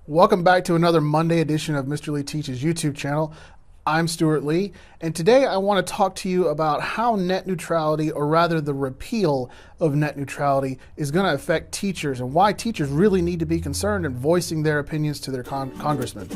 Welcome back to another Monday edition of Mr. Lee Teaches YouTube channel. I'm Stuart Lee, and today I want to talk to you about how net neutrality, or rather the repeal of net neutrality, is going to affect teachers and why teachers really need to be concerned in voicing their opinions to their congressmen.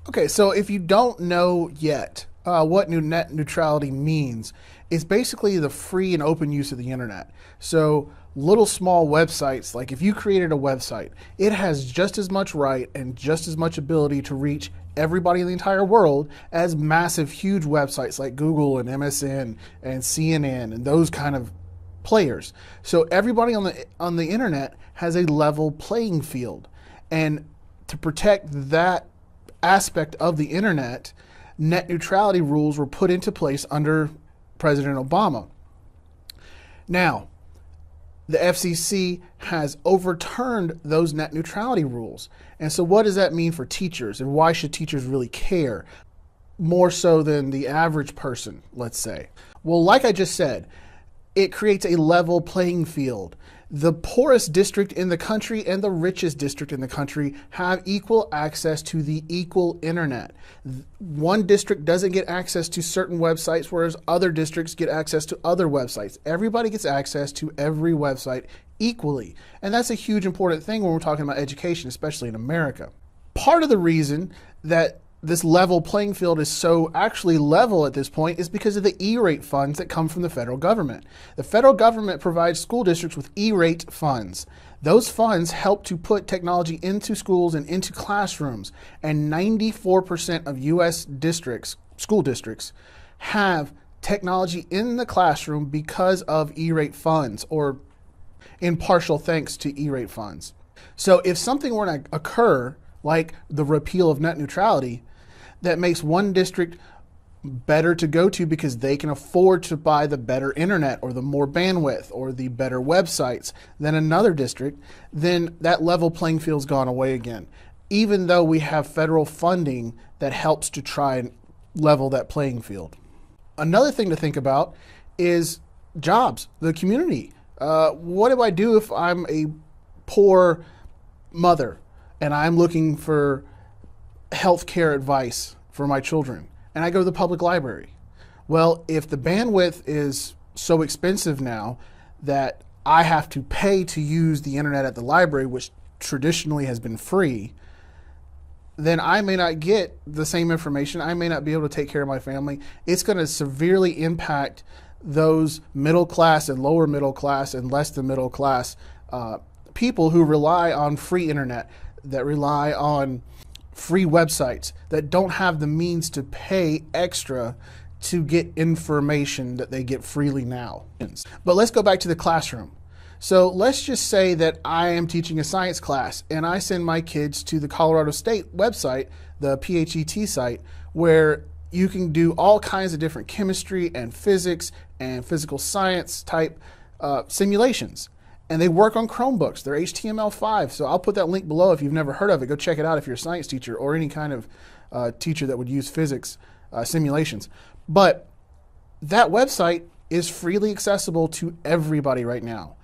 Okay, so if you don't know yet what net neutrality means, it's basically the free and open use of the internet. So little small websites, like if you created a website, it has just as much right and just as much ability to reach everybody in the entire world as massive, huge websites like Google and MSN and CNN and those kind of players. So everybody on the internet has a level playing field. And to protect that aspect of the internet, net neutrality rules were put into place under President Obama. Now, the FCC has overturned those net neutrality rules. And so what does that mean for teachers, and why should teachers really care? More so than the average person, let's say. Well, like I just said, it creates a level playing field. The poorest district in the country and the richest district in the country have equal access to the equal internet. One district doesn't get access to certain websites, whereas other districts get access to other websites. Everybody gets access to every website equally. And that's a huge important thing when we're talking about education, especially in America. Part of the reason that this level playing field is so actually level at this point is because of the E-rate funds that come from the federal government. The federal government provides school districts with E-rate funds. Those funds help to put technology into schools and into classrooms, and 94% of U.S. districts, school districts, have technology in the classroom because of E-rate funds, or in partial thanks to E-rate funds. So if something were to occur, like the repeal of net neutrality, that makes one district better to go to because they can afford to buy the better internet or the more bandwidth or the better websites than another district, then that level playing field's gone away again, even though we have federal funding that helps to try and level that playing field. Another thing to think about is jobs, the community. What do I do if I'm a poor mother and I'm looking for healthcare advice for my children, and I go to the public library? Well, if the bandwidth is so expensive now that I have to pay to use the internet at the library, which traditionally has been free, then I may not get the same information. I may not be able to take care of my family. It's going to severely impact those middle class and lower middle class and less than middle class people who rely on free internet, that rely on free websites, that don't have the means to pay extra to get information that they get freely now. But let's go back to the classroom. So let's just say that I am teaching a science class and I send my kids to the Colorado State website, the PHET site, where you can do all kinds of different chemistry and physics and physical science type simulations. And they work on Chromebooks. They're HTML5. So I'll put that link below if you've never heard of it. Go check it out if you're a science teacher or any kind of teacher that would use physics simulations. But that website is freely accessible to everybody right now.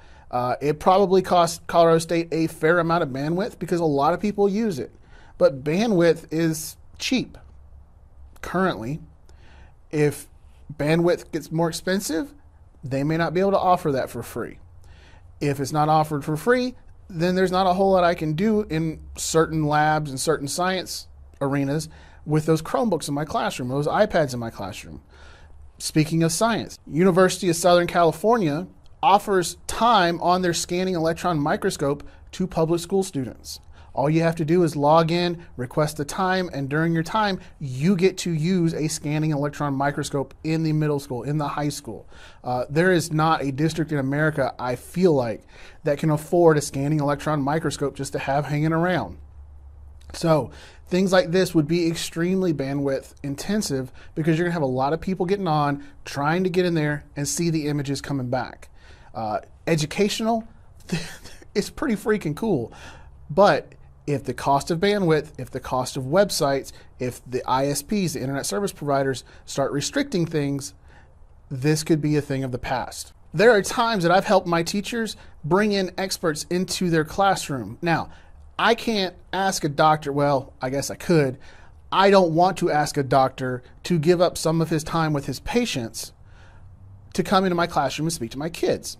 It probably costs Colorado State a fair amount of bandwidth because a lot of people use it. But bandwidth is cheap currently. If bandwidth gets more expensive, they may not be able to offer that for free. If it's not offered for free, then there's not a whole lot I can do in certain labs and certain science arenas with those Chromebooks in my classroom, those iPads in my classroom. Speaking of science, University of Southern California offers time on their scanning electron microscope to public school students. All you have to do is log in, request the time, and during your time, you get to use a scanning electron microscope in the middle school, in the high school. There is not a district in America, I feel like, that can afford a scanning electron microscope just to have hanging around. So things like this would be extremely bandwidth intensive because you're gonna have a lot of people getting on, trying to get in there and see the images coming back. Educational, it's pretty freaking cool. But if the cost of bandwidth, if the cost of websites, if the ISPs, the internet service providers, start restricting things, this could be a thing of the past. There are times that I've helped my teachers bring in experts into their classroom. Now, I can't ask a doctor, well, I guess I could. I don't want to ask a doctor to give up some of his time with his patients to come into my classroom and speak to my kids.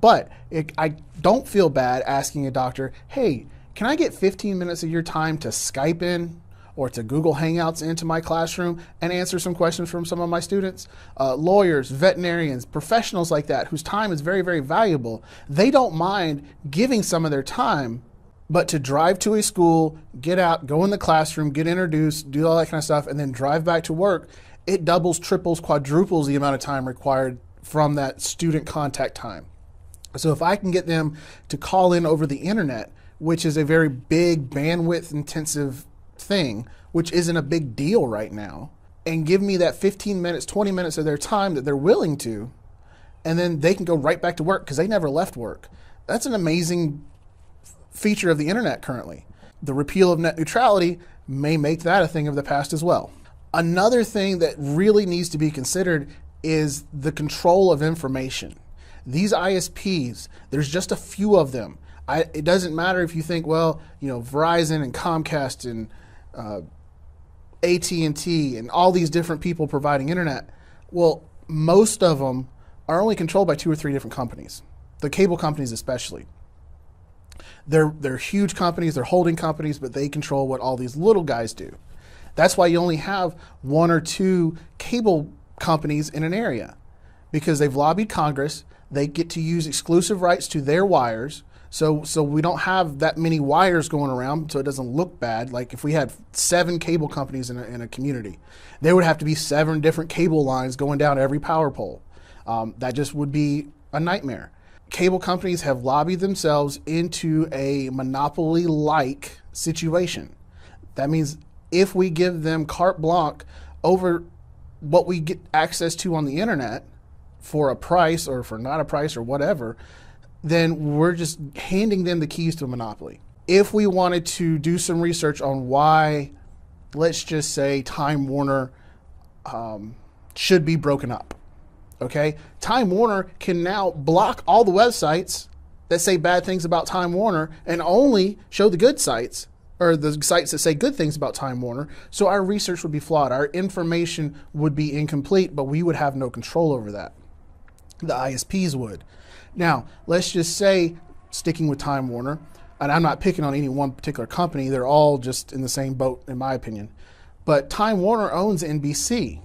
But I don't feel bad asking a doctor, hey, can I get 15 minutes of your time to Skype in or to Google Hangouts into my classroom and answer some questions from some of my students? Lawyers, veterinarians, professionals like that whose time is very, very valuable, they don't mind giving some of their time, but to drive to a school, get out, go in the classroom, get introduced, do all that kind of stuff, and then drive back to work, it doubles, triples, quadruples the amount of time required from that student contact time. So if I can get them to call in over the internet, which is a very big bandwidth intensive thing, which isn't a big deal right now, and give me that 15 minutes, 20 minutes of their time that they're willing to, and then they can go right back to work because they never left work. That's an amazing feature of the internet currently. The repeal of net neutrality may make that a thing of the past as well. Another thing that really needs to be considered is the control of information. These ISPs, there's just a few of them. It doesn't matter if you think, well, Verizon and Comcast and AT&T and all these different people providing internet. Well, most of them are only controlled by 2 or 3 different companies, the cable companies especially. They're huge companies, they're holding companies, but they control what all these little guys do. That's why you only have 1 or 2 cable companies in an area, because they've lobbied Congress. They get to use exclusive rights to their wires. So we don't have that many wires going around, so it doesn't look bad. Like if we had 7 cable companies in a community, there would have to be 7 different cable lines going down every power pole. That just would be a nightmare. Cable companies have lobbied themselves into a monopoly-like situation. That means if we give them carte blanche over what we get access to on the internet for a price or for not a price or whatever, then we're just handing them the keys to a monopoly. If we wanted to do some research on why, let's just say, Time Warner should be broken up, okay? Time Warner can now block all the websites that say bad things about Time Warner and only show the good sites, or the sites that say good things about Time Warner. So our research would be flawed. Our information would be incomplete, but we would have no control over that. The ISPs would. Now, let's just say, sticking with Time Warner, and I'm not picking on any one particular company, they're all just in the same boat in my opinion, but Time Warner owns NBC.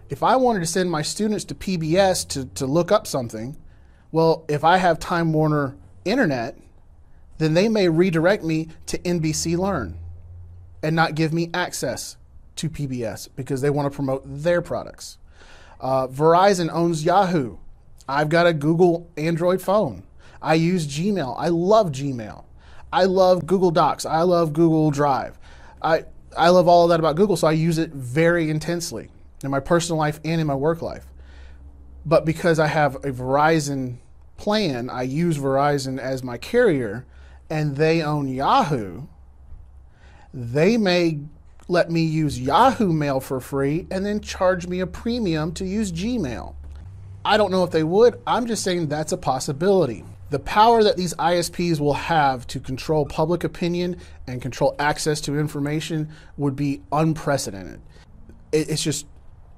If I wanted to send my students to PBS to look up something, well, if I have Time Warner internet, then they may redirect me to NBC Learn and not give me access to PBS because they want to promote their products. Verizon owns Yahoo. I've got a Google Android phone. I use Gmail. I love Gmail. I love Google Docs. I love Google Drive. I love all of that about Google, so I use it very intensely in my personal life and in my work life. But because I have a Verizon plan, I use Verizon as my carrier, and they own Yahoo, they may let me use Yahoo Mail for free and then charge me a premium to use Gmail. I don't know if they would. I'm just saying that's a possibility. The power that these ISPs will have to control public opinion and control access to information would be unprecedented. It's just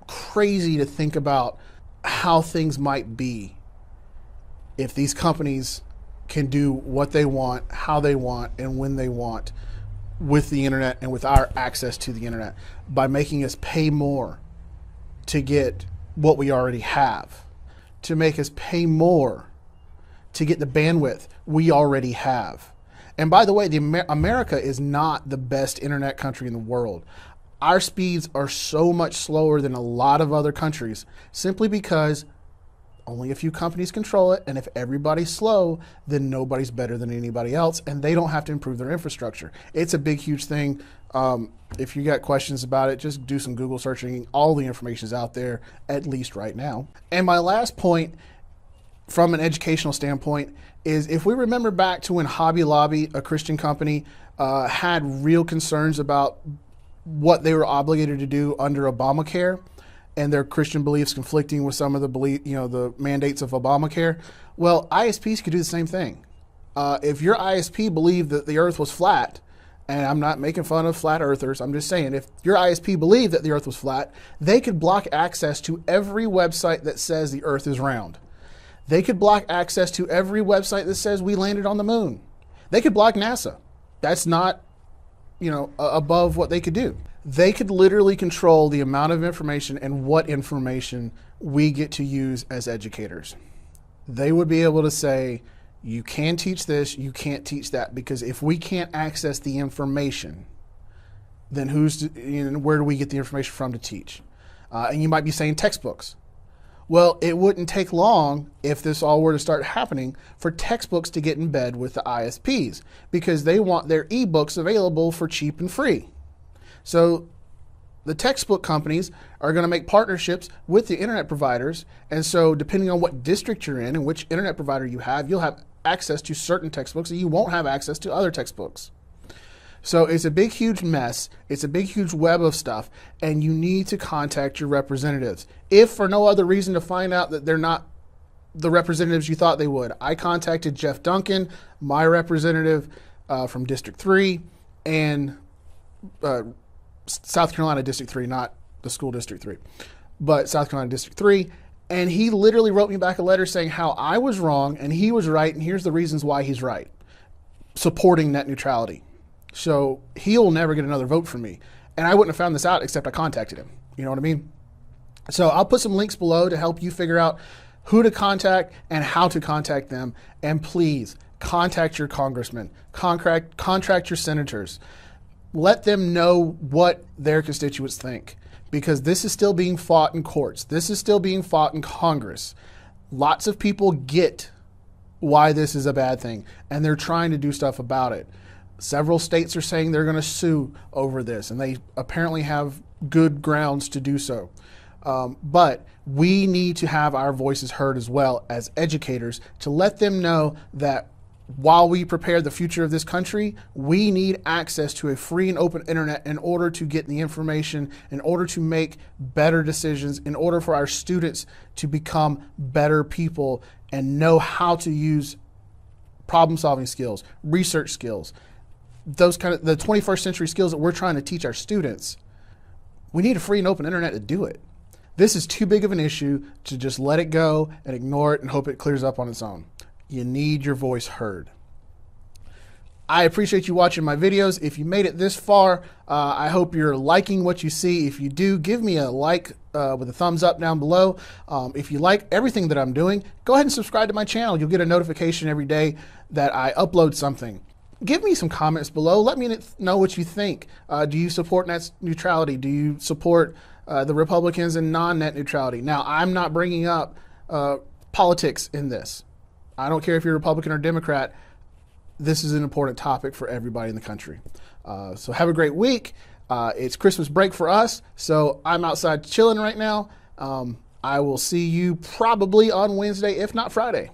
crazy to think about how things might be if these companies can do what they want, how they want, and when they want with the internet and with our access to the internet by making us pay more to get what we already have, to make us pay more to get the bandwidth we already have. And by the way, America is not the best internet country in the world. Our speeds are so much slower than a lot of other countries simply because only a few companies control it, and if everybody's slow, then nobody's better than anybody else, and they don't have to improve their infrastructure. It's a big, huge thing. If you got questions about it, just do some Google searching. All the information is out there, at least right now. And my last point, from an educational standpoint, is if we remember back to when Hobby Lobby, a Christian company, had real concerns about what they were obligated to do under Obamacare, and their Christian beliefs conflicting with some of the the mandates of Obamacare. Well, ISPs could do the same thing. If your ISP believed that the earth was flat, and I'm not making fun of flat earthers, I'm just saying, if your ISP believed that the earth was flat, they could block access to every website that says the earth is round. They could block access to every website that says we landed on the moon. They could block NASA. That's not, above what they could do. They could literally control the amount of information and what information we get to use as educators. They would be able to say, you can teach this, you can't teach that, because if we can't access the information, then where do we get the information from to teach? And you might be saying textbooks. Well, it wouldn't take long if this all were to start happening for textbooks to get in bed with the ISPs, because they want their ebooks available for cheap and free. So the textbook companies are going to make partnerships with the internet providers, and so depending on what district you're in and which internet provider you have, you'll have access to certain textbooks and you won't have access to other textbooks. So it's a big, huge mess. It's a big, huge web of stuff, and you need to contact your representatives. If for no other reason to find out that they're not the representatives you thought they would. I contacted Jeff Duncan, my representative from District 3, and South Carolina District 3, not the school District 3, but South Carolina District 3. And he literally wrote me back a letter saying how I was wrong and he was right, and here's the reasons why he's right, supporting net neutrality. So he'll never get another vote from me. And I wouldn't have found this out except I contacted him. You know what I mean? So I'll put some links below to help you figure out who to contact and how to contact them. And please contact your congressmen, contract your senators. Let them know what their constituents think, because this is still being fought in courts. This is still being fought in Congress. Lots of people get why this is a bad thing, and they're trying to do stuff about it. Several states are saying they're going to sue over this, and they apparently have good grounds to do so. But we need to have our voices heard as well as educators to let them know that while we prepare the future of this country, we need access to a free and open internet in order to get the information, in order to make better decisions, in order for our students to become better people and know how to use problem-solving skills, research skills, those kind of the 21st century skills that we're trying to teach our students. We need a free and open internet to do it. This is too big of an issue to just let it go and ignore it and hope it clears up on its own. You need your voice heard. I appreciate you watching my videos. If you made it this far, I hope you're liking what you see. If you do, give me a like with a thumbs up down below. If you like everything that I'm doing, go ahead and subscribe to my channel. You'll get a notification every day that I upload something. Give me some comments below. Let me know what you think. Do you support net neutrality? Do you support the Republicans and non-net neutrality? Now, I'm not bringing up politics in this. I don't care if you're Republican or Democrat. This is an important topic for everybody in the country. So have a great week. It's Christmas break for us, so I'm outside chilling right now. I will see you probably on Wednesday, if not Friday.